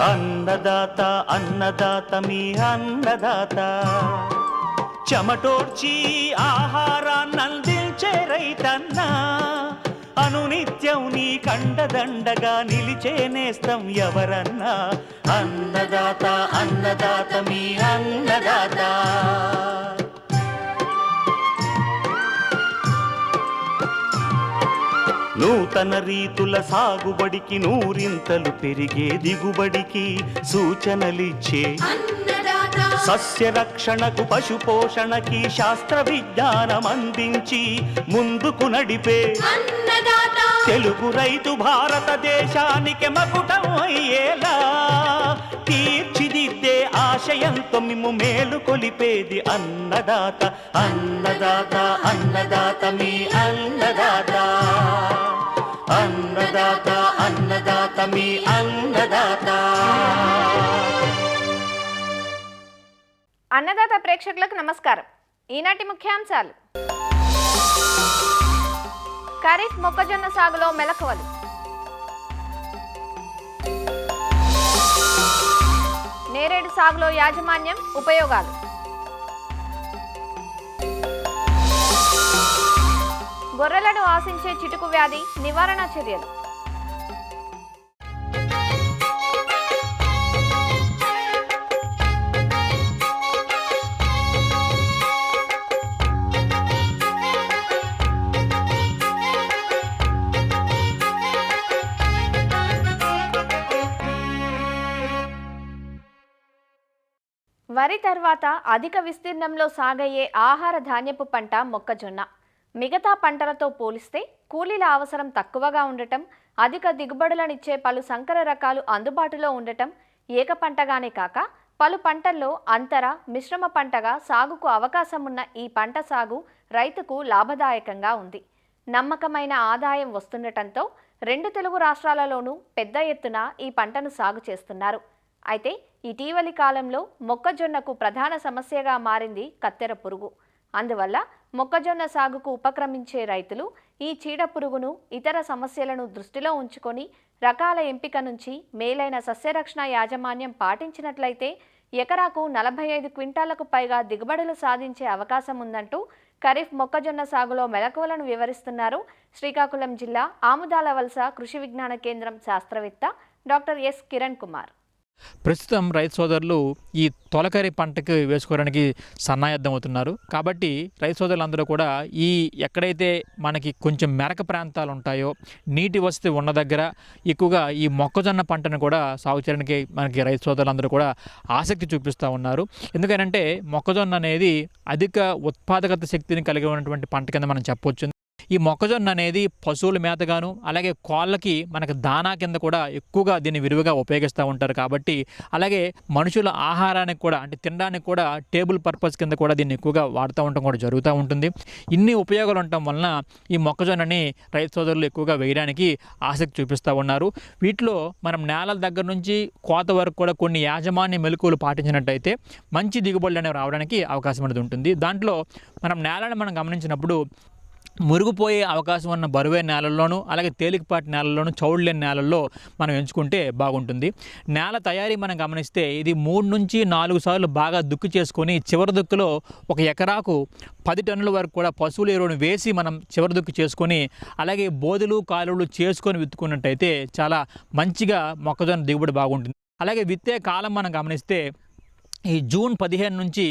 అన్నదాత అన్నదాత మీ అన్నదాత, చెమటోడ్చి ఆహారాన్నందించే రైతన్నా, అనునిత్యం నీ కండదండగా నిలిచే నేస్తం ఎవరన్నా. అన్నదాత అన్నదాత మీ అన్నదాత. నూతన రీతుల సాగుబడికి, నూరింతలు పెరిగే దిగుబడికి సూచనలిచ్చే సస్య రక్షణకు, పశు పోషణకి శాస్త్ర విజ్ఞానం అందించి ముందుకు నడిపే తెలుగు రైతు భారతదేశానికి మకుటం అయ్యేలా తీర్చిదిద్దే ఆశయంతో మిమ్ము మేలు కొలిపేది అన్నదాత. అన్నదాత అన్నదాత మీ అన్నదాత. అన్నదాత అన్నదాత మీ అన్నదాత. అన్నదాత ప్రేక్షకులకు నమస్కారం. ఈనాటి ముఖ్యాంశాలు: ఖరీఫ్ మొక్కజొన్న సాగులో మెలకువలు, నేరేడు సాగులో యాజమాన్యం ఉపయోగాలు, గొర్రెలను ఆశించే చిటుకు వ్యాధి నివారణ చర్యలు. వరి తర్వాత అధిక విస్తీర్ణంలో సాగయ్యే ఆహార ధాన్యపు పంట మొక్కజొన్న. మిగతా పంటలతో పోలిస్తే కూలీల అవసరం తక్కువగా ఉండటం, అధిక దిగుబడులనిచ్చే పలు సంకర రకాలు అందుబాటులో ఉండటం, ఏక పంటగానే కాక పలు పంటల్లో అంతర మిశ్రమ పంటగా సాగుకు అవకాశం ఉన్న ఈ పంట సాగు రైతుకు లాభదాయకంగా ఉంది. నమ్మకమైన ఆదాయం వస్తుండటంతో రెండు తెలుగు రాష్ట్రాలలోనూ పెద్ద ఎత్తున ఈ పంటను సాగు చేస్తున్నారు. అయితే ఇటీవలి కాలంలో మొక్కజొన్నకు ప్రధాన సమస్యగా మారింది కత్తెర పురుగు. అందువల్ల మొక్కజొన్న సాగుకు ఉపక్రమించే రైతులు ఈ చీడ పురుగును, ఇతర సమస్యలను దృష్టిలో ఉంచుకొని రకాల ఎంపిక నుంచి మేలైన సస్యరక్షణ యాజమాన్యం పాటించినట్లయితే ఎకరాకు 45 క్వింటాలకు పైగా దిగుబడులు సాధించే అవకాశం ఉందంటూ ఖరీఫ్ మొక్కజొన్న సాగులో మెలకువలను వివరిస్తున్నారు శ్రీకాకుళం జిల్లా ఆముదాలవలస కృషి విజ్ఞాన కేంద్రం శాస్త్రవేత్త డాక్టర్ ఎస్ కిరణ్ కుమార్. ప్రస్తుతం రైతు సోదరులు ఈ తొలకరి పంటకి వేసుకోవడానికి సన్నాయద్దం అవుతున్నారు. కాబట్టి రైతు సోదరులందరూ కూడా ఈ ఎక్కడైతే మనకి కొంచెం మెరక ప్రాంతాలు ఉంటాయో, నీటి వసతి ఉన్న దగ్గర ఎక్కువగా ఈ మొక్కజొన్న పంటను కూడా సాగు చేయడానికి మనకి రైతు సోదరులందరూ కూడా ఆసక్తి చూపిస్తూ ఉన్నారు. ఎందుకంటే మొక్కజొన్న అనేది అధిక ఉత్పాదకత శక్తిని కలిగి ఉన్నటువంటి పంట కింద మనం చెప్పవచ్చు. ఈ మొక్కజొన్న అనేది పశువుల మేతగాను, అలాగే కోళ్ళకి మనకు దానా కింద కూడా ఎక్కువగా దీన్ని విరివిగా ఉపయోగిస్తూ ఉంటారు. కాబట్టి అలాగే మనుషుల ఆహారానికి కూడా, అంటే తినడానికి కూడా టేబుల్ పర్పస్ కింద కూడా దీన్ని ఎక్కువగా వాడుతూ ఉండటం కూడా జరుగుతూ ఉంటుంది. ఇన్ని ఉపయోగాలు ఉండటం వలన ఈ మొక్కజొన్నని రైతు సోదరులు ఎక్కువగా వేయడానికి ఆసక్తి చూపిస్తూ ఉన్నారు. వీటిలో మనం నేలల దగ్గర నుంచి కోత వరకు కూడా కొన్ని యాజమాన్య మెలకువలు పాటించినట్టయితే మంచి దిగుబడులు అనేవి రావడానికి అవకాశం అనేది ఉంటుంది. దాంట్లో మనం మనం గమనించినప్పుడు మురుగుపోయే అవకాశం ఉన్న బరువైన నేలల్లోనూ, అలాగే తేలికపాటి నేలల్లోనూ, చౌడు లేని నేలల్లో మనం ఎంచుకుంటే బాగుంటుంది. నేల తయారీ మనం గమనిస్తే ఇది 3 నుంచి 4 సార్లు బాగా దుక్కు చేసుకొని చివరి దుక్కులో ఒక ఎకరాకు 10 టన్నుల వరకు కూడా పశువుల ఎరువును వేసి మనం చివరి దుక్కు చేసుకొని, అలాగే బోధులు కాలువలు చేసుకొని విత్తుకున్నట్టయితే చాలా మంచిగా మొక్కజొన్న దిగుబడి బాగుంటుంది. అలాగే విత్తే కాలం మనం గమనిస్తే ఈ జూన్ 15 నుంచి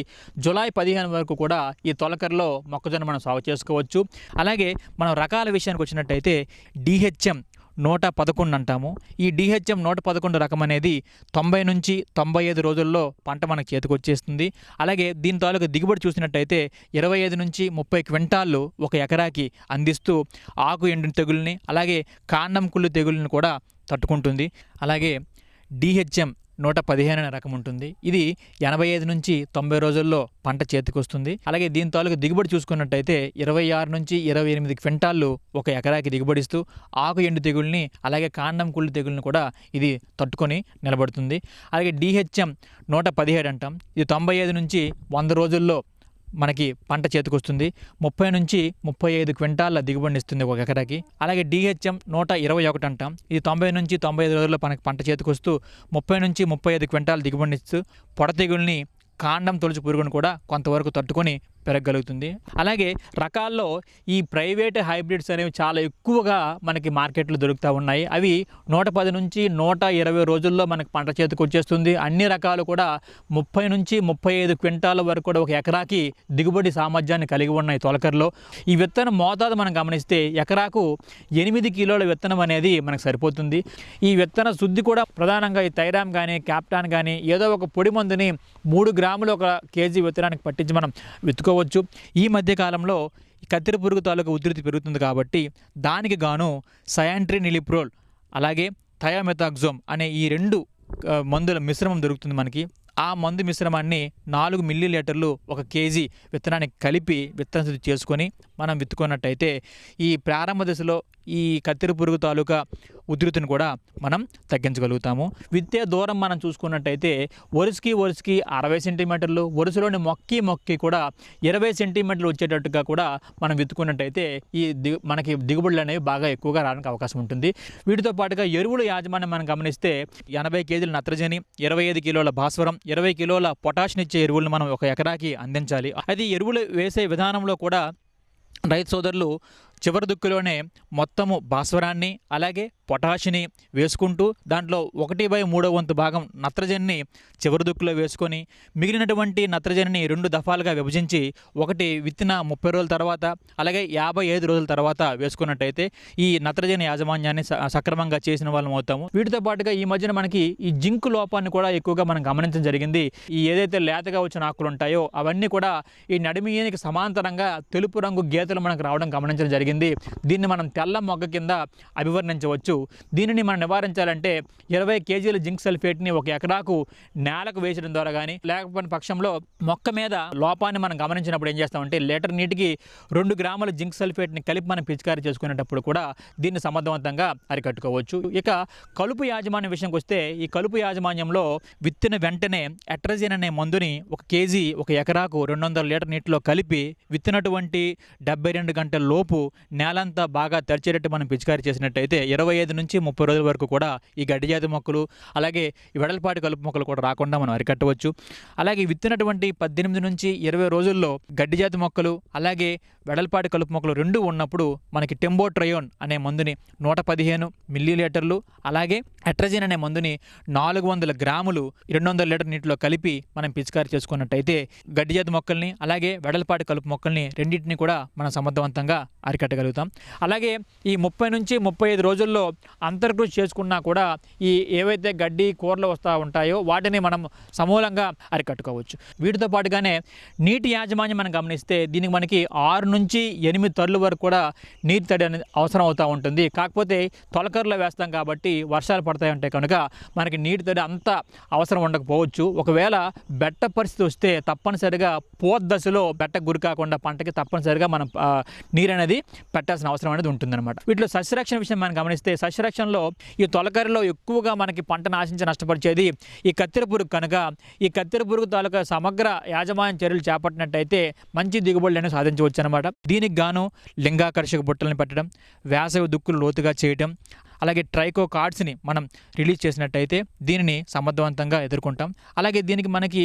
జూలై 15 వరకు కూడా ఈ తొలకరిలో మొక్కజొన్న మనం సాగు చేసుకోవచ్చు. అలాగే మనం రకాల విషయానికి వచ్చినట్టయితే DHM 111 అంటాము. ఈ DHM 111 రకం అనేది 90 నుంచి 95 రోజుల్లో పంట మనకు చేతికి వచ్చేస్తుంది. అలాగే దీని తాలూకు దిగుబడి చూసినట్టయితే 25 నుంచి 30 క్వింటాళ్ళు ఒక ఎకరాకి అందిస్తూ ఆకు ఎండు తెగుల్ని, అలాగే కాండం కుళ్ళు తెగుల్ని కూడా తట్టుకుంటుంది. అలాగే DHM 115 అనే రకం ఉంటుంది. ఇది 85 నుంచి 90 రోజుల్లో పంట చేతికి వస్తుంది. అలాగే దీని తాలూకు దిగుబడి చూసుకున్నట్టయితే 26 నుంచి 28 క్వింటాళ్ళు ఒక ఎకరాకి దిగుబడిస్తూ ఆకు ఎండు తెగుల్ని, అలాగే కాండం కుళ్ళు తెగుల్ని కూడా ఇది తట్టుకొని నిలబడుతుంది. అలాగే DHM 117 అంటాం. ఇది 95 నుంచి 100 రోజుల్లో మనకి పంట చేతికొస్తుంది. 30 నుంచి 35 క్వింటాల దిగుబడిని ఇస్తుంది ఒక ఎకరాకి. అలాగే DHM 121 అంటాం. ఇది 90 నుంచి 95 రోజుల్లో మనకి పంట చేతికొస్తూ 30 నుంచి 35 క్వింటాల దిగుబడిని ఇస్తూ పొడ తెగుల్ని, కాండం తొలుచు పురుగును కూడా కొంతవరకు తట్టుకొని పెరగగలుగుతుంది. అలాగే రకాల్లో ఈ ప్రైవేట్ హైబ్రిడ్స్ అనేవి చాలా ఎక్కువగా మనకి మార్కెట్లో దొరుకుతూ ఉన్నాయి. అవి 110 నుంచి 120 రోజుల్లో మనకి పంట చేతికి వచ్చేస్తుంది. అన్ని రకాలు కూడా 30 నుంచి 35 క్వింటాల వరకు కూడా ఒక ఎకరాకి దిగుబడి సామర్థ్యాన్ని కలిగి ఉన్నాయి తొలకరిలో. ఈ విత్తనం మోతాదు మనం గమనిస్తే ఎకరాకు 8 కిలోల విత్తనం అనేది మనకు సరిపోతుంది. ఈ విత్తన శుద్ధి కూడా ప్రధానంగా ఈ థైరామ్ కానీ, క్యాప్టాన్ కానీ ఏదో ఒక పొడి మందుని 3 గ్రాములు ఒక కేజీ విత్తనానికి పట్టించి మనం విత్తుకోవచ్చు. ఈ మధ్య కాలంలో కత్తెర పురుగు తాలూకు ఉధృతి పెరుగుతుంది కాబట్టి దానికి గాను సయాంట్రినిలిప్రోల్ అలాగే థయామెథాక్సోమ్ అనే ఈ 2 మందుల మిశ్రమం దొరుకుతుంది మనకి. ఆ మందు మిశ్రమాన్ని 4 మిల్లీలీటర్లు ఒక కేజీ విత్తనానికి కలిపి విత్తన శుద్ధి చేసుకొని మనం విత్తుకున్నట్టయితే ఈ ప్రారంభ దశలో ఈ కత్తెర పురుగు తాలూకా ఉధృతిని కూడా మనం తగ్గించగలుగుతాము. విత్తే దూరం మనం చూసుకున్నట్టయితే వరుసకి 60 సెంటీమీటర్లు, వరుసలోని మొక్కి కూడా 20 సెంటీమీటర్లు వచ్చేటట్టుగా కూడా మనం విత్తుకున్నట్టయితే ఈ మనకి దిగుబడులు అనేవి బాగా ఎక్కువగా రావడానికి అవకాశం ఉంటుంది. వీటితో పాటుగా ఎరువుల యాజమాన్యం మనం గమనిస్తే 80 కేజీల నత్రజని, 25 కిలోల భాస్వరం, 20 కిలోల పొటాషినిచ్చే ఎరువులను మనం ఒక ఎకరాకి అందించాలి. అది ఎరువులు వేసే విధానంలో కూడా రైతు సోదరులు చివరి దుక్కులోనే మొత్తము భాస్వరాన్ని అలాగే పొటాషిని వేసుకుంటూ దాంట్లో 1/3 వంతు భాగం నత్రజనిని చివరి దుక్కులో వేసుకొని మిగిలినటువంటి నత్రజనిని 2 దఫాలుగా విభజించి ఒకటి విత్తిన 30 రోజుల తర్వాత అలాగే 55 రోజుల తర్వాత వేసుకున్నట్టయితే ఈ నత్రజని యాజమాన్యాన్ని సక్రమంగా చేసిన వాళ్ళం అవుతాము. వీటితో పాటుగా ఈ మధ్యన మనకి ఈ జింక్ లోపాన్ని కూడా ఎక్కువగా మనం గమనించడం జరిగింది. ఈ ఏదైతే లేతగా వచ్చిన ఆకులు ఉంటాయో అవన్నీ కూడా ఈ నడిమియానికి సమాంతరంగా తెలుపు రంగు గీతలు మనకు రావడం గమనించడం జరిగింది. దీన్ని మనం తెల్ల మొగ్గ కింద అభివర్ణించవచ్చు. దీనిని మనం నివారించాలంటే 20 కేజీల జింక్ సల్ఫేట్ని ఒక ఎకరాకు నేలకు వేసడం ద్వారా కానీ, లేకపోయిన పక్షంలో మొక్క మీద లోపాన్ని మనం గమనించినప్పుడు ఏం చేస్తామంటే లీటర్ నీటికి 2 గ్రాముల జింక్ సల్ఫేట్ని కలిపి మనం పిచికారీ చేసుకునేటప్పుడు కూడా దీన్ని సమర్థవంతంగా అరికట్టుకోవచ్చు. ఇక కలుపు యాజమాన్యం విషయంకి వస్తే ఈ కలుపు యాజమాన్యంలో విత్తిన వెంటనే అట్రజిన్ అనే మందుని ఒక కేజీ ఒక ఎకరాకు 200 లీటర్ నీటిలో కలిపి విత్తినటువంటి 72 గంటల లోపు నేలంతా బాగా తడిచేటట్టు మనం పిచికారీ చేసినట్టయితే 25 నుంచి 30 రోజుల వరకు కూడా ఈ గడ్డి జాతి మొక్కలు అలాగే ఈ వెడల్పాటి కలుపు మొక్కలు కూడా రాకుండా మనం అరికట్టవచ్చు. అలాగే విత్తినటువంటి 18 నుంచి 20 రోజుల్లో గడ్డి జాతి మొక్కలు అలాగే వెడల్పాటి కలుపు మొక్కలు 2 ఉన్నప్పుడు మనకి టెంబోట్రయోన్ అనే మందుని 115 మిల్లీలీటర్లు అలాగే అట్రజిన్ అనే మందుని 400 గ్రాములు 200 లీటర్ నీటిలో కలిపి మనం పిచికారీ చేసుకున్నట్టయితే గడ్డి జాతి మొక్కల్ని అలాగే వెడల్పాటి కలుపు మొక్కల్ని రెండింటిని కూడా మనం సమర్థవంతంగా అరికట్టగలుగుతాం. అలాగే ఈ 30 నుంచి 35 రోజుల్లో అంతర్కృషి చేసుకున్నా కూడా ఈ ఏవైతే గడ్డి కూరలు వస్తూ ఉంటాయో వాటిని మనం సమూలంగా అరికట్టుకోవచ్చు. వీటితో పాటుగానే నీటి యాజమాన్యం మనం గమనిస్తే దీనికి మనకి 6 నుంచి 8 తడుల వరకు కూడా నీటి తడి అనేది అవసరం అవుతూ ఉంటుంది. కాకపోతే తొలకరిలో వేస్తాం కాబట్టి వర్షాలు పడతాయి ఉంటాయి కనుక మనకి నీటి తడి అంత అవసరం ఉండకపోవచ్చు. ఒకవేళ బెట్ట పరిస్థితి వస్తే తప్పనిసరిగా దశలో బెట్ట గురి కాకుండా పంటకి తప్పనిసరిగా మనం నీరు అనేది పెట్టాల్సిన అవసరం అనేది ఉంటుందన్నమాట. వీటిలో సస్యరక్షణ విషయం మనం గమనిస్తే సస్యరక్షణలో ఈ తొలకరిలో ఎక్కువగా మనకి పంటను ఆశించి నష్టపరిచేది ఈ కత్తెర పురుగు కనుక ఈ కత్తెర పురుగు తాలూకా సమగ్ర యాజమాన్య చర్యలు చేపట్టినట్టయితే మంచి దిగుబడులను సాధించవచ్చు అనమాట. దీనికి గాను లింగాకర్షక బుట్టలను పెట్టడం, వేసవి దుక్కులు లోతుగా చేయటం అలాగే ట్రైకో కార్డ్స్ని మనం రిలీజ్ చేసినట్టయితే దీనిని సమర్థవంతంగా ఎదుర్కొంటాం. అలాగే దీనికి మనకి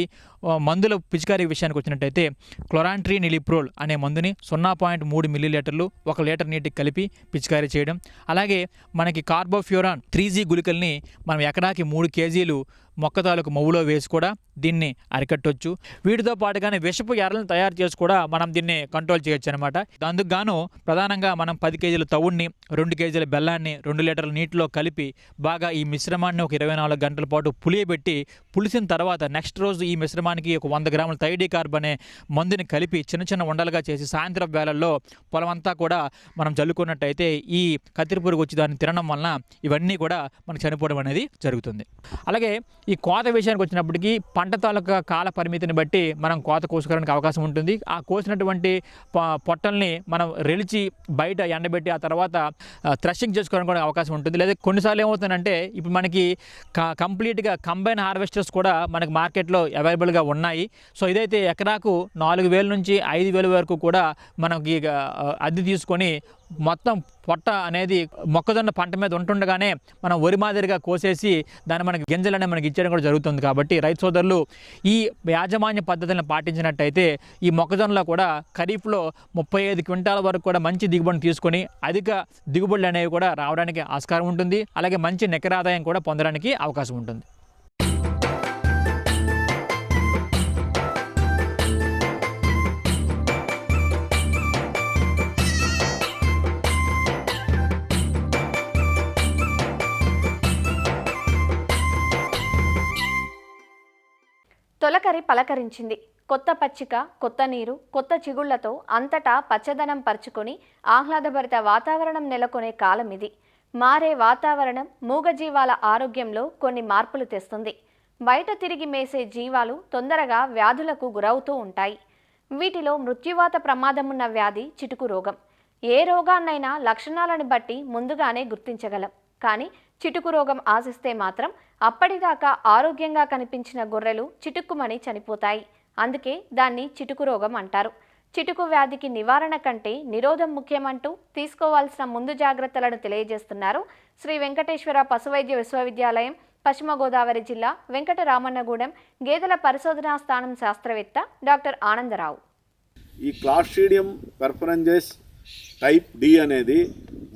మందుల పిచికారీ విషయానికి వచ్చినట్టయితే క్లోరాంట్రినిలిప్రోల్ అనే మందుని 0.3 మిల్లీలీటర్లు 1 లీటర్ నీటికి కలిపి పిచికారీ చేయడం. అలాగే మనకి కార్బోఫ్యూరాన్ 3G గుళికల్ని మనం ఎకరాకి 3 కేజీలు మొక్క తాలూకు మొవ్వులో వేసి కూడా దీన్ని అరికట్టవచ్చు. వీటితో పాటుగానే విషపు ఎర్రలను తయారు చేసి కూడా మనం దీన్ని కంట్రోల్ చేయొచ్చు అనమాట. అందుకు గాను ప్రధానంగా మనం 10 కేజీల తవుడిని 2 కేజీల బెల్లాన్ని 2 లీటర్ల నీటిలో కలిపి బాగా ఈ మిశ్రమాన్ని ఒక 24 గంటల పాటు పులియబెట్టి పులిసిన తర్వాత నెక్స్ట్ రోజు ఈ మిశ్రమానికి ఒక 100 గ్రాముల థైడికార్బ్ అనే మందుని కలిపి చిన్న చిన్న ఉండలుగా చేసి సాయంత్రం వేళల్లో పొలం అంతా కూడా మనం చల్లుకున్నట్టయితే ఈ కత్తెర పురుగు వచ్చి దాన్ని తినడం వలన ఇవన్నీ కూడా మనకు చనిపోవడం అనేది జరుగుతుంది. అలాగే ఈ కోత విషయానికి వచ్చినప్పటికీ పంట తాలూకా కాల పరిమితిని బట్టి మనం కోత కోసుకోవడానికి అవకాశం ఉంటుంది. ఆ కోసినటువంటి పొట్టల్ని మనం రెలిచి బయట ఎండబెట్టి ఆ తర్వాత థ్రెషింగ్ చేసుకోవడానికి కూడా అవకాశం ఉంటుంది. లేదా కొన్నిసార్లు ఏమవుతుందంటే ఇప్పుడు మనకి కంప్లీట్గా కంబైన్ హార్వెస్టర్స్ కూడా మనకి మార్కెట్లో అవైలబుల్గా ఉన్నాయి. సో ఇదైతే ఎకరాకు 4,000 నుంచి 5,000 వరకు కూడా మనకి అద్దె తీసుకొని మొత్తం పొట్ట అనేది మొక్కజొన్న పంట మీద ఉంటుండగానే మనం వరి మాదిరిగా కోసేసి దాన్ని మనకి గింజలనే మనకి ఇచ్చేయడం కూడా జరుగుతుంది. కాబట్టి రైతు సోదరులు ఈ యాజమాన్య పద్ధతులను పాటించినట్టయితే ఈ మొక్కజొన్నలో కూడా ఖరీఫ్లో 35 క్వింటాల వరకు కూడా మంచి దిగుబడిని తీసుకొని అధిక దిగుబడులు అనేవి కూడా రావడానికి ఆస్కారం ఉంటుంది. అలాగే మంచి నికర ఆదాయం కూడా పొందడానికి అవకాశం ఉంటుంది. తొలకరి పలకరించింది. కొత్త పచ్చిక, కొత్త నీరు, కొత్త చిగుళ్లతో అంతటా పచ్చదనం పరుచుకొని ఆహ్లాదభరిత వాతావరణం నెలకొనే కాలం ఇది. మారే వాతావరణం మూగజీవాల ఆరోగ్యంలో కొన్ని మార్పులు తెస్తుంది. బయట తిరిగి మేసే జీవాలు తొందరగా వ్యాధులకు గురవుతూ ఉంటాయి. వీటిలో మృత్యువాత ప్రమాదమున్న వ్యాధి చిటుకు రోగం. ఏ రోగాన్నైనా లక్షణాలను బట్టి ముందుగానే గుర్తించగలం. కానీ చిటుకు రోగం ఆశిస్తే మాత్రం అప్పటిదాకా ఆరోగ్యంగా కనిపించిన గొర్రెలు చిటుక్కుమని చనిపోతాయి. అందుకే దాన్ని చిటుకు రోగం అంటారు. చిటుకు వ్యాధికి నివారణ కంటే నిరోధం ముఖ్యమంటూ తీసుకోవాల్సిన ముందు జాగ్రత్తలను తెలియజేస్తున్నారు శ్రీ వెంకటేశ్వర పశువైద్య విశ్వవిద్యాలయం, పశ్చిమ గోదావరి జిల్లా వెంకటరామన్నగూడెం గేదెల పరిశోధనా స్థానం శాస్త్రవేత్త డాక్టర్ ఆనందరావు. ఈ క్లాస్ట్రీడియం పెర్ఫరెన్జెస్ టైప్ డి అనేది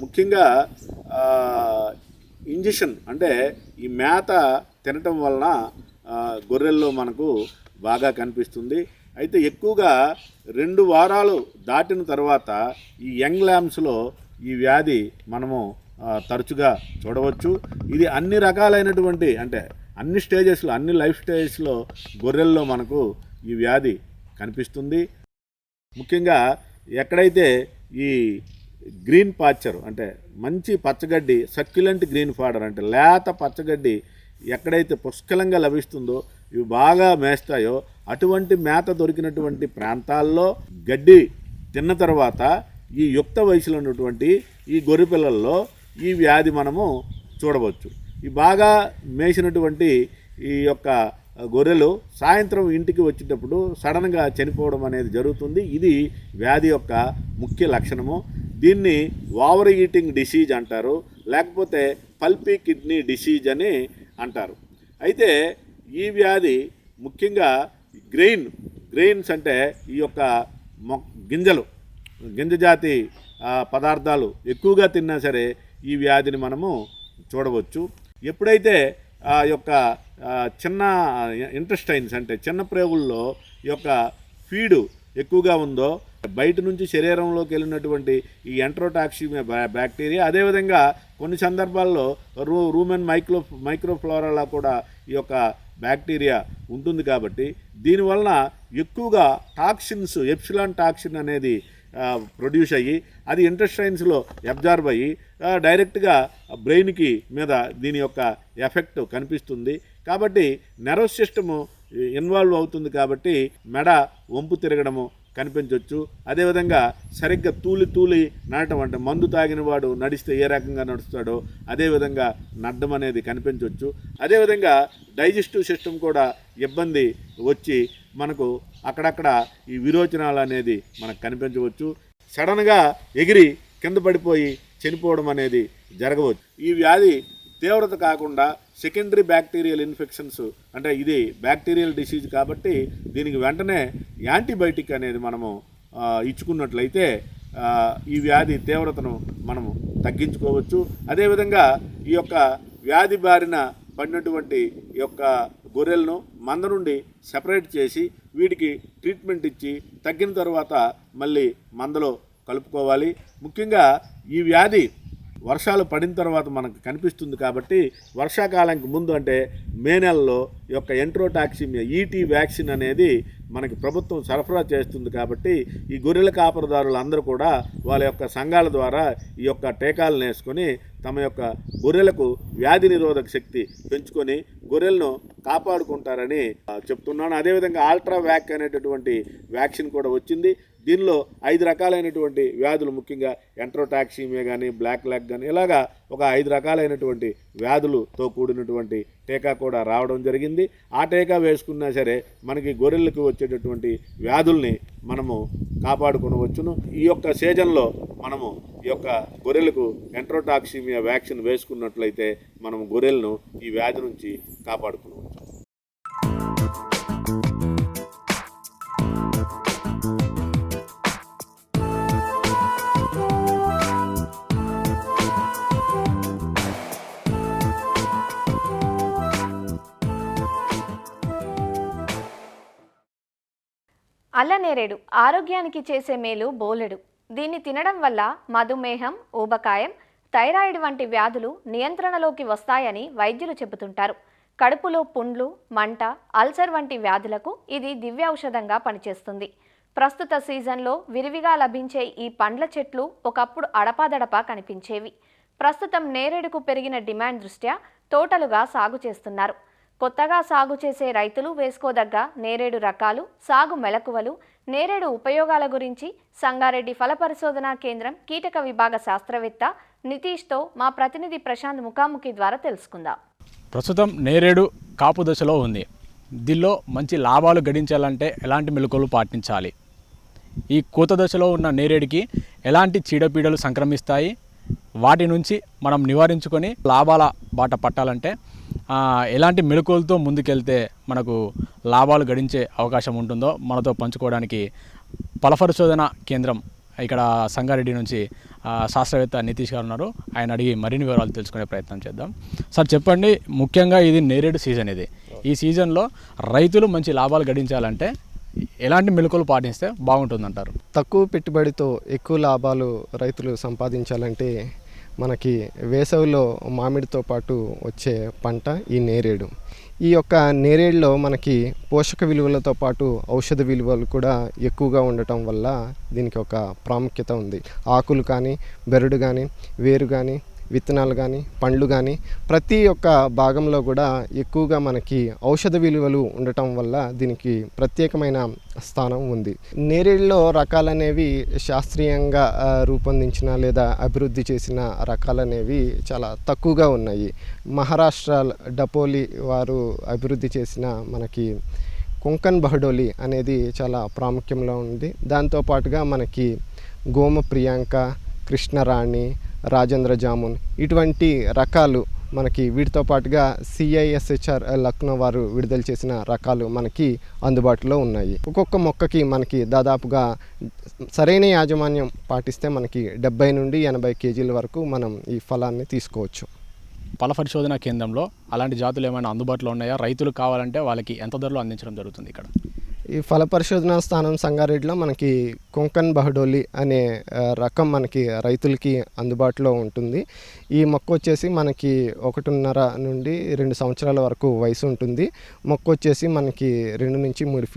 ముఖ్యంగా ఇంజెక్షన్ అంటే ఈ మేత తినటం వలన గొర్రెల్లో మనకు బాగా కనిపిస్తుంది. అయితే ఎక్కువగా 2 వారాలు దాటిన తర్వాత ఈ యంగ్ ల్యాంబ్స్లో ఈ వ్యాధి మనము తరచుగా చూడవచ్చు. ఇది అన్ని రకాలైనటువంటి అంటే అన్ని స్టేజెస్లో, అన్ని లైఫ్ స్టేజెస్లో గొర్రెల్లో మనకు ఈ వ్యాధి కనిపిస్తుంది. ముఖ్యంగా ఎక్కడైతే ఈ గ్రీన్ పాచర్ అంటే మంచి పచ్చగడ్డి, సక్యులెంట్ గ్రీన్ ఫాడర్ అంటే లేత పచ్చగడ్డి ఎక్కడైతే పుష్కలంగా లభిస్తుందో, ఇవి బాగా మేస్తాయో అటువంటి మేత దొరికినటువంటి ప్రాంతాల్లో గడ్డి తిన్న తర్వాత ఈ యుక్త వయసులో ఉన్నటువంటి ఈ గొర్రె పిల్లల్లో ఈ వ్యాధి మనము చూడవచ్చు. ఈ బాగా మేసినటువంటి ఈ యొక్క గొర్రెలు సాయంత్రం ఇంటికి వచ్చేటప్పుడు సడన్గా చనిపోవడం అనేది జరుగుతుంది. ఇది వ్యాధి యొక్క ముఖ్య లక్షణము. దీన్ని ఓవర్ ఈటింగ్ డిసీజ్ అంటారు, లేకపోతే పల్పీ కిడ్నీ డిసీజ్ అని అంటారు. అయితే ఈ వ్యాధి ముఖ్యంగా గ్రెయిన్స్ అంటే ఈ యొక్క గింజ జాతి పదార్థాలు ఎక్కువగా తిన్నా సరే ఈ వ్యాధిని మనము చూడవచ్చు. ఎప్పుడైతే ఆ యొక్క చిన్న ఇంటెస్టైన్స్ అంటే చిన్న ప్రేగుల్లో ఈ యొక్క ఫీడు ఎక్కువగా ఉందో, బయట నుంచి శరీరంలోకి వెళ్ళినటువంటి ఈ ఎంట్రోటాక్సిమియా బ్యాక్టీరియా, అదేవిధంగా కొన్ని సందర్భాల్లో రూమెన్ మైక్రోఫ్లోరాలో కూడా ఈ యొక్క బ్యాక్టీరియా ఉంటుంది. కాబట్టి దీనివలన ఎక్కువగా టాక్సిన్స్, ఎప్సిలాన్ టాక్సిన్ అనేది ప్రొడ్యూస్ అయ్యి అది ఇంటెస్టైన్స్లో అబ్జార్బ్ అయ్యి డైరెక్ట్గా బ్రెయిన్కి మీద దీని యొక్క ఎఫెక్ట్ కనిపిస్తుంది. కాబట్టి నర్వస్ సిస్టము ఇన్వాల్వ్ అవుతుంది. కాబట్టి మెడ వంపు తిరగడము కనిపించవచ్చు. అదేవిధంగా సరిగ్గా తూలి నడటం అంటే మందు తాగిన వాడు నడిస్తే ఏ రకంగా నడుస్తాడో అదేవిధంగా నడ్డం అనేది కనిపించవచ్చు. అదేవిధంగా డైజెస్టివ్ సిస్టమ్ కూడా ఇబ్బంది వచ్చి మనకు అక్కడక్కడ ఈ విరోచనాలు అనేది మనకు కనిపించవచ్చు. సడన్గా ఎగిరి కింద పడిపోయి చనిపోవడం అనేది జరగవచ్చు. ఈ వ్యాధి తీవ్రత కాకుండా సెకండరీ బ్యాక్టీరియల్ ఇన్ఫెక్షన్స్ అంటే ఇది బ్యాక్టీరియల్ డిసీజ్ కాబట్టి దీనికి వెంటనే యాంటీబయాటిక్ అనేది మనము ఇచ్చుకున్నట్లయితే ఈ వ్యాధి తీవ్రతను మనము తగ్గించుకోవచ్చు. అదేవిధంగా ఈ యొక్క వ్యాధి బారిన పడినటువంటి ఈ యొక్క గొర్రెలను మంద నుండి సెపరేట్ చేసి వీటికి ట్రీట్మెంట్ ఇచ్చి తగ్గిన తర్వాత మళ్ళీ మందలో కలుపుకోవాలి. ముఖ్యంగా ఈ వ్యాధి వర్షాలు పడిన తర్వాత మనకు కనిపిస్తుంది. కాబట్టి వర్షాకాలానికి ముందు అంటే మే నెలలో ఈ యొక్క ఎంట్రోటాక్సిమియా ఈటీ వ్యాక్సిన్ అనేది మనకి ప్రభుత్వం సరఫరా చేస్తుంది. కాబట్టి ఈ గొర్రెల కాపరిదారులు అందరూ కూడా వాళ్ళ యొక్క సంఘాల ద్వారా ఈ యొక్క టీకాలను వేసుకొని తమ యొక్క గొర్రెలకు వ్యాధి నిరోధక శక్తి పెంచుకొని గొర్రెలను కాపాడుకుంటారని చెప్తున్నాను. అదేవిధంగా ఆల్ట్రా వ్యాక్ అనేటటువంటి వ్యాక్సిన్ కూడా వచ్చింది. దీనిలో 5 రకాలైనటువంటి వ్యాధులు, ముఖ్యంగా ఎంట్రోటాక్సిమియా కానీ, బ్లాక్ లెగ్ కానీ, ఇలాగా ఒక 5 రకాలైనటువంటి వ్యాధులతో కూడినటువంటి టీకా కూడా రావడం జరిగింది. ఆ టీకా వేసుకున్నా సరే మనకి గొర్రెలకు వచ్చేటటువంటి వ్యాధుల్ని మనము కాపాడుకోవచ్చును. ఈ యొక్క సీజన్లో మనము ఈ యొక్క గొర్రెలకు ఎంట్రోటాక్సిమియా వ్యాక్సిన్ వేసుకున్నట్లయితే మనము గొర్రెలను ఈ వ్యాధి నుంచి కాపాడుకోవచ్చు. అల్లనేరేడు ఆరోగ్యానికి చేసే మేలు బోలెడు. దీన్ని తినడం వల్ల మధుమేహం, ఊబకాయం, థైరాయిడ్ వంటి వ్యాధులు నియంత్రణలోకి వస్తాయని వైద్యులు చెబుతుంటారు. కడుపులో పుండ్లు, మంట, అల్సర్ వంటి వ్యాధులకు ఇది దివ్యౌషధంగా పనిచేస్తుంది. ప్రస్తుత సీజన్లో విరివిగా లభించే ఈ పండ్ల చెట్లు ఒకప్పుడు అడపాదడపా కనిపించేవి. ప్రస్తుతం నేరేడుకు పెరిగిన డిమాండ్ దృష్ట్యా తోటలుగా సాగు చేస్తున్నారు. కొత్తగా సాగు చేసే రైతులు వేసుకోదగ్గ నేరేడు రకాలు, సాగు మెలకువలు, నేరేడు ఉపయోగాల గురించి సంగారెడ్డి ఫల పరిశోధనా కేంద్రం కీటక విభాగ శాస్త్రవేత్త నితీష్తో మా ప్రతినిధి ప్రశాంత్ ముఖాముఖి ద్వారా తెలుసుకుందాం. ప్రస్తుతం నేరేడు కాపు దశలో ఉంది. దీనిలో మంచి లాభాలు గడించాలంటే ఎలాంటి మెలకువలు పాటించాలి? ఈ కోత దశలో ఉన్న నేరేడుకి ఎలాంటి చీడపీడలు సంక్రమిస్తాయి? వాటి నుంచి మనం నివారించుకొని లాభాల బాట పట్టాలంటే ఎలాంటి మెలకువలతో ముందుకెళ్తే మనకు లాభాలు గడించే అవకాశం ఉంటుందో మనతో పంచుకోవడానికి ఫల పరిశోధన కేంద్రం ఇక్కడ సంగారెడ్డి నుంచి శాస్త్రవేత్త నితీష్ గారు ఉన్నారు. ఆయన అడిగి మరిన్ని వివరాలు తెలుసుకునే ప్రయత్నం చేద్దాం. సార్ చెప్పండి, ముఖ్యంగా ఇది నేరేడు సీజన్. ఈ సీజన్లో రైతులు మంచి లాభాలు గడించాలంటే ఎలాంటి మెలకువలు పాటిస్తే బాగుంటుందంటారు? తక్కువ పెట్టుబడితో ఎక్కువ లాభాలు రైతులు సంపాదించాలంటే మనకి వేసవిలో మామిడితో పాటు వచ్చే పంట ఈ నేరేడు. ఈ యొక్క నేరేడులో మనకి పోషక విలువలతో పాటు ఔషధ విలువలు కూడా ఎక్కువగా ఉండటం వల్ల దీనికి ఒక ప్రాముఖ్యత ఉంది. ఆకులు కానీ, బెరడు కానీ, వేరు కానీ, విత్తనాలు కానీ, పండ్లు కానీ ప్రతి ఒక్క భాగంలో కూడా ఎక్కువగా మనకి ఔషధ విలువలు ఉండటం వల్ల దీనికి ప్రత్యేకమైన స్థానం ఉంది. నేరేడులో రకాలనేవి శాస్త్రీయంగా రూపొందించిన లేదా అభివృద్ధి చేసిన రకాలనేవి చాలా తక్కువగా ఉన్నాయి. మహారాష్ట్ర డపోలి వారు అభివృద్ధి చేసిన మనకి కొంకన్ బహడోలి అనేది చాలా ప్రాముఖ్యంలో ఉంది. దాంతోపాటుగా మనకి గోమ ప్రియాంక, కృష్ణరాణి, రాజేంద్ర జామున్ ఇటువంటి రకాలు మనకి వీటితో పాటుగా CISHR లక్నో వారు విడుదల చేసిన రకాలు మనకి అందుబాటులో ఉన్నాయి. ఒక్కొక్క మొక్కకి మనకి దాదాపుగా సరైన యాజమాన్యం పాటిస్తే మనకి 70 నుండి 80 కేజీల వరకు మనం ఈ ఫలాన్ని తీసుకోవచ్చు. ఫల పరిశోధన కేంద్రంలో అలాంటి జాతులు ఏమైనా అందుబాటులో ఉన్నాయా? రైతులు కావాలంటే వాళ్ళకి ఎంత ధరలో అందించడం జరుగుతుంది ఇక్కడ? ఈ ఫల పరిశోధనా స్థానం సంగారెడ్డిలో మనకి కొంకన్ బహడోలి అనే రకం మనకి రైతులకి అందుబాటులో ఉంటుంది. ఈ మొక్క వచ్చేసి మనకి 1.5 నుండి 2 సంవత్సరాల వరకు వయసు ఉంటుంది. మొక్క వచ్చేసి మనకి 2 నుంచి 3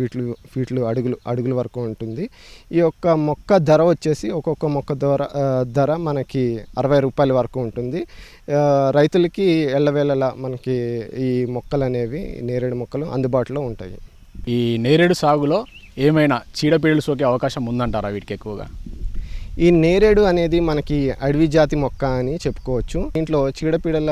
ఫీట్లు అడుగుల వరకు ఉంటుంది. ఈ యొక్క మొక్క ధర వచ్చేసి ఒక్కొక్క మొక్క ధర మనకి 60 రూపాయల వరకు ఉంటుంది. రైతులకి ఎల్లవేళలా మనకి ఈ మొక్కలు అనేవి నేరేడు మొక్కలు అందుబాటులో ఉంటాయి. ఈ నేరేడు సాగులో ఏమైనా చీడపీడలు సోకే అవకాశం ఉందంటారా వీటికి ఎక్కువగా? ఈ నేరేడు అనేది మనకి అడవి జాతి మొక్క అని చెప్పుకోవచ్చు. దీంట్లో చీడపీడల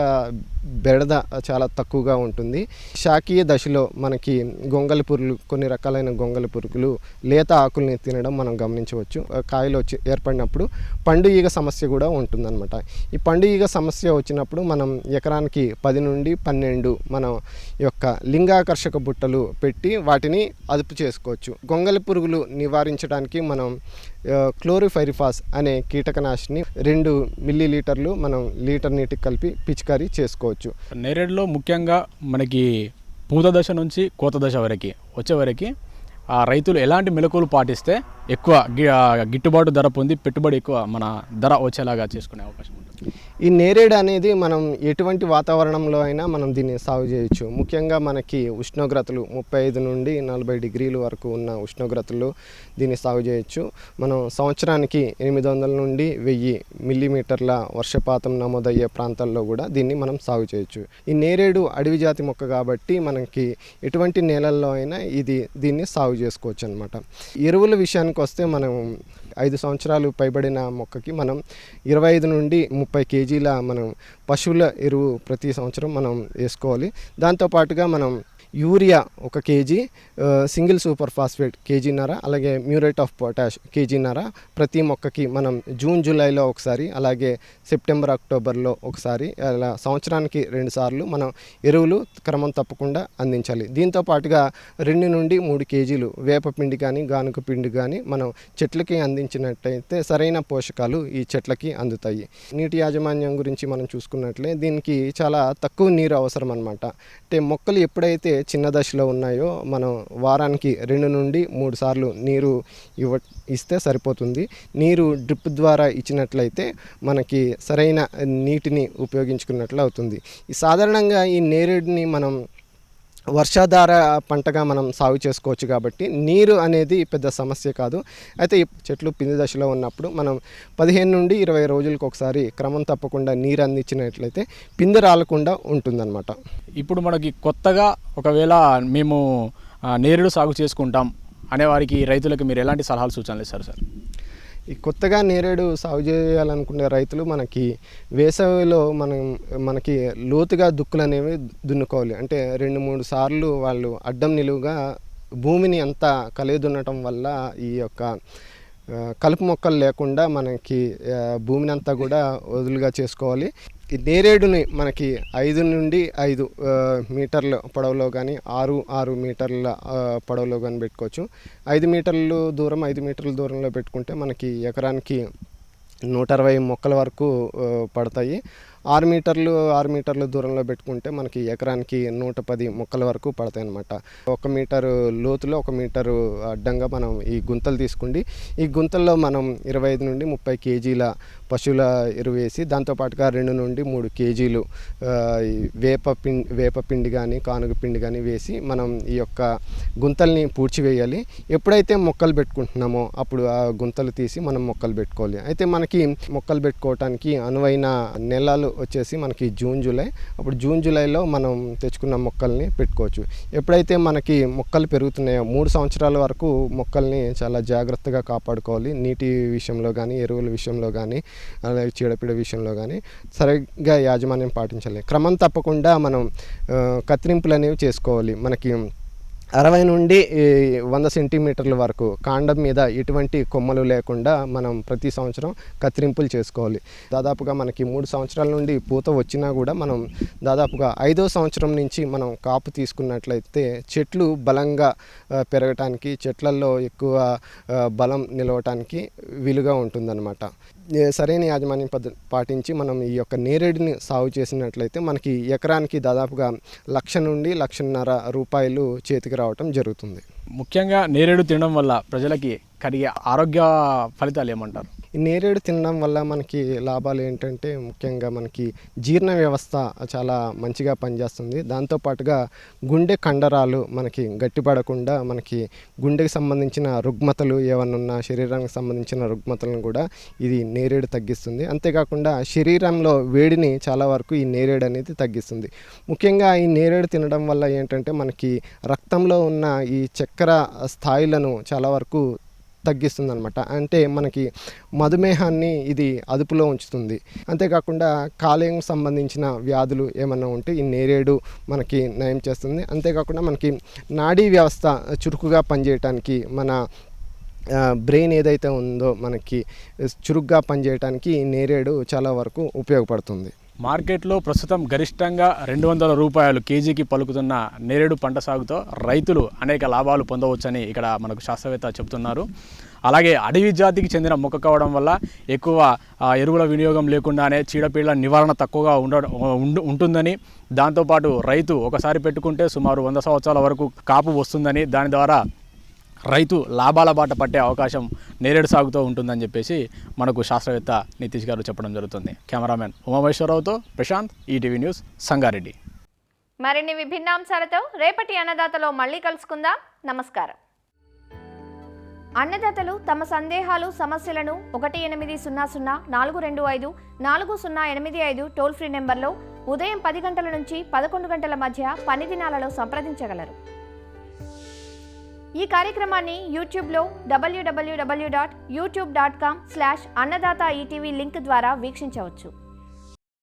బెడద చాలా తక్కువగా ఉంటుంది. శాకీయ దశలో మనకి గొంగలి పురుగులు, కొన్ని రకాలైన గొంగలి పురుగులు లేత ఆకుల్ని తినడం మనం గమనించవచ్చు. కాయలు ఏర్పడినప్పుడు పండు ఈగ సమస్య కూడా ఉంటుందన్నమాట. ఈ పండు ఈగ సమస్య వచ్చినప్పుడు మనం ఎకరానికి 10 నుండి 12 మనం యొక్క లింగాకర్షక బుట్టలు పెట్టి వాటిని అదుపు చేసుకోవచ్చు. గొంగలి పురుగులు నివారించడానికి మనం క్లోరిఫైరిఫాస్ అనే కీటకనాశిని 2 మిల్లీలీటర్లు మనం లీటర్ నీటికి కలిపి పిచికారీ చేసుకోవచ్చు. నేరేడులో ముఖ్యంగా మనకి పూత దశ నుంచి కోత దశ వరకు వచ్చే ఆ రైతులు ఎలాంటి మెలకువలు పాటిస్తే ఎక్కువ గిట్టుబాటు ధర పొంది పెట్టుబడి ఎక్కువ మన ధర వచ్చేలాగా చేసుకునే అవకాశం ఉంటుంది? ఈ ఈ నేరేడు అనేది మనం ఎటువంటి వాతావరణంలో అయినా మనం దీన్ని సాగు చేయొచ్చు. ముఖ్యంగా మనకి ఉష్ణోగ్రతలు 35 నుండి 40 డిగ్రీల వరకు ఉన్న ఉష్ణోగ్రతల్లో దీన్ని సాగు చేయొచ్చు. మనం సంవత్సరానికి 800 నుండి 1000 మిల్లీమీటర్ల వర్షపాతం నమోదయ్యే ప్రాంతాల్లో కూడా దీన్ని మనం సాగు చేయొచ్చు. ఈ నేరేడు అడవి జాతి మొక్క కాబట్టి మనకి ఎటువంటి నేలల్లో అయినా దీన్ని సాగు చేసుకోవచ్చు అనమాట. ఎరువుల విషయానికి వస్తే మనం 5 సంవత్సరాలు పైబడిన మొక్కకి మనం 25 నుండి 30 కేజీల మనం పశువుల ఎరువు ప్రతి సంవత్సరం మనం వేసుకోవాలి. దాంతోపాటుగా మనం urea 1 KG, single super phosphate కేజీన్నర, అలాగే మ్యూరేట్ ఆఫ్ పొటాష్ కేజీన్నర ప్రతి మొక్కకి మనం జూన్ జూలైలో ఒకసారి, అలాగే సెప్టెంబర్ అక్టోబర్లో ఒకసారి, అలా సంవత్సరానికి 2 సార్లు మనం ఎరువులు క్రమం తప్పకుండా అందించాలి. దీంతో పాటుగా 2 నుండి 3 కేజీలు వేపపిండి కానీ గానుగ పిండి కానీ మనం చెట్లకి అందించినట్టయితే సరైన పోషకాలు ఈ చెట్లకి అందుతాయి. నీటి యాజమాన్యం గురించి మనం చూసుకున్నట్లే దీనికి చాలా తక్కువ నీరు అవసరం అన్నమాట. అంటే మొక్కలు ఎప్పుడైతే చిన్న దశలో ఉన్నాయో మనం వారానికి 2 నుండి 3 సార్లు నీరు ఇస్తే సరిపోతుంది. నీరు డ్రిప్ ద్వారా ఇచ్చినట్లయితే మనకి సరైన నీటిని ఉపయోగించుకున్నట్లు అవుతుంది. సాధారణంగా ఈ నేరేడుని మనం వర్షాధార పంటగా మనం సాగు చేసుకోవచ్చు కాబట్టి నీరు అనేది పెద్ద సమస్య కాదు. అయితే ఈ చెట్లు పిండి దశలో ఉన్నప్పుడు మనం 15 నుండి 20 రోజులకు ఒకసారి క్రమం తప్పకుండా నీరు అందించినట్లయితే పిండి రాలకుండా ఉంటుందన్నమాట. ఇప్పుడు మనకి కొత్తగా ఒకవేళ మేము నేరేడు సాగు చేసుకుంటాం అనే వారికి రైతులకు మీరు ఎలాంటి సలహాలు సూచనలు ఇస్తారు సార్? ఈ కొత్తగా నేరేడు సాగు చేయాలనుకునే రైతులు మనకి వేసవిలో మనకి లోతుగా దుక్కులు అనేవి దున్నుకోవాలి. అంటే 2-3 సార్లు వాళ్ళు అడ్డం నిలువుగా భూమిని అంతా కలియదున్నటం వల్ల ఈ యొక్క కలుపు మొక్కలు లేకుండా మనకి భూమిని అంతా కూడా వదులుగా చేసుకోవాలి. ఈ నేరేడుని మనకి 5 నుండి 5 మీటర్ల పొడవులో కానీ 6 మీటర్ల పొడవులో కానీ పెట్టుకోవచ్చు. 5 మీటర్ల దూరంలో పెట్టుకుంటే మనకి ఎకరానికి 120 మొక్కల వరకు పడతాయి. 6 మీటర్ల దూరంలో పెట్టుకుంటే మనకి ఎకరానికి 110 మొక్కల వరకు పడతాయి అన్నమాట. 1 మీటరు లోతులో 1 మీటరు అడ్డంగా మనం ఈ గుంతలు తీసుకుండి ఈ గుంతల్లో మనం 25 నుండి 30 కేజీల పశువుల ఎరువు వేసి దాంతోపాటుగా 2 నుండి 3 కేజీలు వేపపిండి కానీ కానుగ పిండి కానీ వేసి మనం ఈ యొక్క గుంతల్ని పూడ్చివేయాలి. ఎప్పుడైతే మొక్కలు పెట్టుకుంటున్నామో అప్పుడు ఆ గుంతలు తీసి మనం మొక్కలు పెట్టుకోవాలి. అయితే మనకి మొక్కలు పెట్టుకోవటానికి అనువైన నెలలు వచ్చేసి మనకి జూన్ జూలైలో మనం తెచ్చుకున్న మొక్కల్ని పెట్టుకోవచ్చు. ఎప్పుడైతే మనకి మొక్కలు పెరుగుతున్నాయో 3 సంవత్సరాల వరకు మొక్కల్ని చాలా జాగ్రత్తగా కాపాడుకోవాలి. నీటి విషయంలో కానీ ఎరువుల విషయంలో కానీ అలాగే చీడపీడ విషయంలో కానీ సరిగ్గా యాజమాన్యం పాటించాలి. క్రమం తప్పకుండా మనం కత్తిరింపులు అనేవి చేసుకోవాలి. మనకి 60 నుండి 100 సెంటీమీటర్ల వరకు కాండం మీద ఎటువంటి కొమ్మలు లేకుండా మనం ప్రతి సంవత్సరం కత్తిరింపులు చేసుకోవాలి. దాదాపుగా మనకి 3 సంవత్సరాల నుండి పూత వచ్చినా కూడా మనం దాదాపుగా 5వ సంవత్సరం నుంచి మనం కాపు తీసుకున్నట్లయితే చెట్లు బలంగా పెరగటానికి, చెట్లల్లో ఎక్కువ బలం నిలవటానికి వీలుగా ఉంటుందన్నమాట. సరైన యాజమాన్యం పద్ధతి పాటించి మనం ఈ యొక్క నేరేడుని సాగు చేసినట్లయితే మనకి ఎకరానికి దాదాపుగా 1,00,000 నుండి 1,50,000 రూపాయలు చేతికి రావటం జరుగుతుంది. ముఖ్యంగా నేరేడు తినడం వల్ల ప్రజలకి కలిగే ఆరోగ్య ఫలితాలు ఏమంటారు? ఈ నేరేడు తినడం వల్ల మనకి లాభాలు ఏంటంటే ముఖ్యంగా మనకి జీర్ణ వ్యవస్థ చాలా మంచిగా పనిచేస్తుంది. దాంతోపాటుగా గుండె కండరాలు మనకి గట్టిపడకుండా మనకి గుండెకి సంబంధించిన రుగ్మతలు ఏమన్నా ఉన్నా శరీరానికి సంబంధించిన రుగ్మతలను కూడా ఇది నేరేడు తగ్గిస్తుంది. అంతేకాకుండా శరీరంలో వేడిని చాలా వరకు ఈ నేరేడు అనేది తగ్గిస్తుంది. ముఖ్యంగా ఈ నేరేడు తినడం వల్ల ఏంటంటే మనకి రక్తంలో ఉన్న ఈ చక్కెర స్థాయిలను చాలా వరకు తగ్గిస్తుంది అనమాట. అంటే మనకి మధుమేహాన్ని ఇది అదుపులో ఉంచుతుంది. అంతేకాకుండా కాలేయం సంబంధించిన వ్యాధులు ఏమన్నా ఉంటే ఈ నేరేడు మనకి నయం చేస్తుంది. అంతేకాకుండా మనకి నాడీ వ్యవస్థ చురుకుగా పనిచేయటానికి, మన బ్రెయిన్ ఏదైతే ఉందో మనకి చురుగ్గా పనిచేయటానికి ఈ నేరేడు చాలా వరకు ఉపయోగపడుతుంది. మార్కెట్లో ప్రస్తుతం గరిష్టంగా 200 రూపాయలు కేజీకి పలుకుతున్న నేరేడు పంట సాగుతో రైతులు అనేక లాభాలు పొందవచ్చని ఇక్కడ మనకు శాస్త్రవేత్త చెబుతున్నారు. అలాగే అడవి జాతికి చెందిన మొక్క కావడం వల్ల ఎక్కువ ఎరువుల వినియోగం లేకుండానే చీడపీడల నివారణ తక్కువగా ఉంటుందని, దాంతోపాటు రైతు ఒకసారి పెట్టుకుంటే సుమారు 100 సంవత్సరాల వరకు కాపు వస్తుందని, దాని ద్వారా రైతు లాభాల బాట పట్టే అవకాశం నేరేడు సాగుతో ఉంటుందని చెప్పేసి మనకు శాస్త్రవేత్త నితీష్ గారు చెప్పడం జరుగుతుంది. కెమెరామెన్ ఉమామేశ్వరరావుతో ప్రశాంత్, ఈటీవీ న్యూస్, సంగారెడ్డి. మరిన్ని విభిన్న అంశాలతో రేపటి అన్నదాతలో మళ్ళీ కలుసుకుందాం. నమస్కారం. అన్నదాతలు తమ సందేహాలు, సమస్యలను 1800-425-4085 టోల్ ఫ్రీ నెంబర్లో ఉదయం 10 గంటల నుంచి 11 గంటల మధ్య పని దినాలలో సంప్రదించగలరు. ఈ కార్యక్రమాన్ని యూట్యూబ్లో www.youtube.com/annadaata ETV లింక్ ద్వారా వీక్షించవచ్చు.